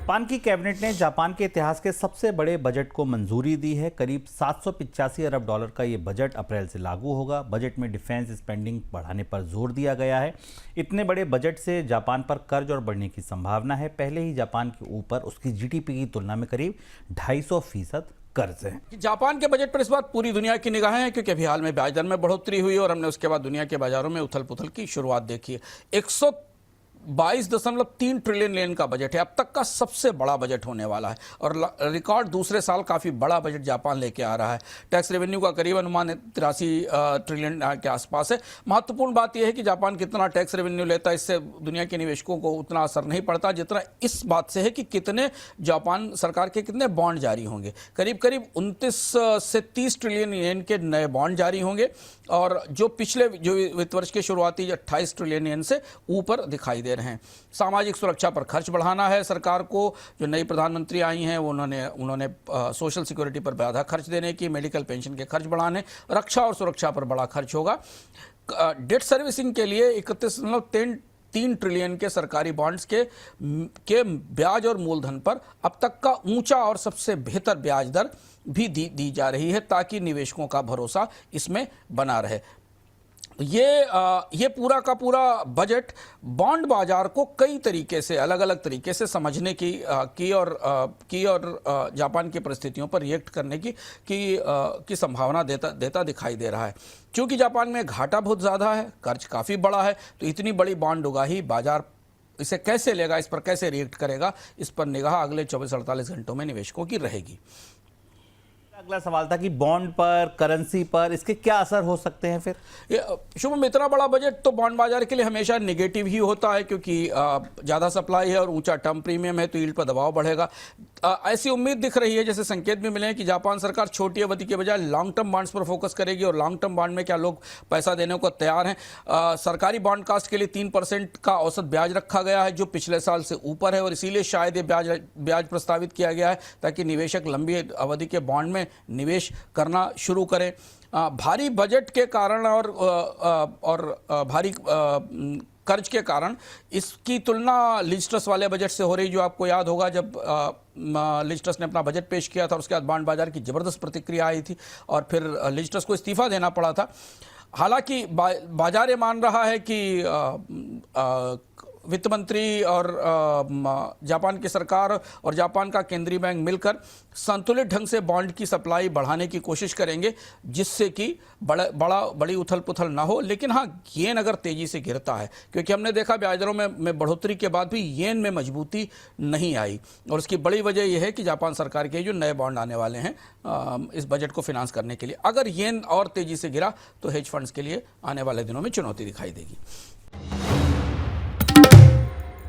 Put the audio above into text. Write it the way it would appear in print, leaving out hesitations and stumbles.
Japan की cabinet ने Japan के इतिहास के सबसे बड़े बजट को मंजूरी दी है। करीब 785 अरब डॉलर का ये बजट अप्रैल से लागू होगा। बजट में डिफेंस स्पेंडिंग बढ़ाने पर जोर दिया गया है। इतने बड़े बजट से जापान पर कर्ज और बढ़ने की संभावना है। पहले ही जापान के ऊपर उसकी जीडीपी की तुलना में करीब 250% कर्ज है। जापान के बजट पर इस बार पूरी दुनिया की निगाहें हैं, क्योंकि अभी हाल में ब्याज दर में बढ़ोतरी हुई और हमने उसके बाद दुनिया के बाजारों में उथल पुथल की शुरुआत देखी है। 122.3 ट्रिलियन येन का बजट है, अब तक का सबसे बड़ा बजट होने वाला है और रिकॉर्ड दूसरे साल काफ़ी बड़ा बजट जापान लेके आ रहा है। टैक्स रेवेन्यू का करीब अनुमान 83 ट्रिलियन के आसपास है। महत्वपूर्ण बात यह है कि जापान कितना टैक्स रेवेन्यू लेता है, इससे दुनिया के निवेशकों को उतना असर नहीं पड़ता जितना इस बात से है कि कितने जापान सरकार के कितने बॉन्ड जारी होंगे। करीब करीब 29 से 30 ट्रिलियन येन के नए बॉन्ड जारी होंगे और जो पिछले वित्त वर्ष के शुरुआती 28 ट्रिलियन येन से ऊपर दिखाई दे रहे हैं। सामाजिक सुरक्षा पर खर्च बढ़ाना है सरकार को। जो नई प्रधानमंत्री आई हैं उन्होंने सोशल सिक्योरिटी पर ज़्यादा खर्च देने की, मेडिकल पेंशन के खर्च बढ़ाने, रक्षा और सुरक्षा पर बड़ा खर्च होगा। डेट सर्विसिंग के लिए 31.3 ट्रिलियन के सरकारी बॉन्ड्स के ब्याज और मूलधन पर अब तक का ऊंचा और सबसे बेहतर ब्याज दर भी दी जा रही है, ताकि निवेशकों का भरोसा इसमें बना रहे। ये पूरा का पूरा बजट बॉन्ड बाजार को कई तरीके से, अलग अलग तरीके से समझने की और जापान की परिस्थितियों पर रिएक्ट करने की संभावना देता दिखाई दे रहा है। क्योंकि जापान में घाटा बहुत ज़्यादा है, कर्ज काफ़ी बड़ा है, तो इतनी बड़ी बॉन्ड उगाही बाजार इसे कैसे लेगा, इस पर कैसे रिएक्ट करेगा, इस पर निगाह अगले 24-48 घंटों में निवेशकों की रहेगी। अगला सवाल था कि बॉन्ड पर, करेंसी पर इसके क्या असर हो सकते हैं फिर? शुभम, इतना बड़ा बजट तो बॉन्ड बाजार के लिए हमेशा नेगेटिव ही होता है, क्योंकि ज़्यादा सप्लाई है और ऊंचा टर्म प्रीमियम है, तो यील्ड पर दबाव बढ़ेगा। ऐसी उम्मीद दिख रही है, जैसे संकेत भी मिले हैं कि जापान सरकार छोटी अवधि के बजाय लॉन्ग टर्म बॉन्ड्स पर फोकस करेगी और लॉन्ग टर्म बॉन्ड में क्या लोग पैसा देने को तैयार हैं। सरकारी बॉन्ड कास्ट के लिए 3% का औसत ब्याज रखा गया है, जो पिछले साल से ऊपर है और इसीलिए शायद ये ब्याज प्रस्तावित किया गया है ताकि निवेशक लंबी अवधि के बॉन्ड में निवेश करना शुरू करें। भारी बजट के कारण और भारी कर्ज के कारण इसकी तुलना लिज ट्रस वाले बजट से हो रही, जो आपको याद होगा जब लिज ट्रस ने अपना बजट पेश किया था और उसके बाद बॉन्ड बाजार की ज़बरदस्त प्रतिक्रिया आई थी और फिर लिज ट्रस को इस्तीफा देना पड़ा था। हालांकि बाजार ये मान रहा है कि वित्त मंत्री और जापान की सरकार और जापान का केंद्रीय बैंक मिलकर संतुलित ढंग से बॉन्ड की सप्लाई बढ़ाने की कोशिश करेंगे, जिससे कि बड़ी उथल पुथल ना हो। लेकिन हाँ, येन अगर तेजी से गिरता है, क्योंकि हमने देखा ब्याज दरों में बढ़ोतरी के बाद भी येन में मजबूती नहीं आई और उसकी बड़ी वजह यह है कि जापान सरकार के जो नए बॉन्ड आने वाले हैं इस बजट को फिनांस करने के लिए, अगर येन और तेजी से गिरा तो हेज फंड्स के लिए आने वाले दिनों में चुनौती दिखाई देगी।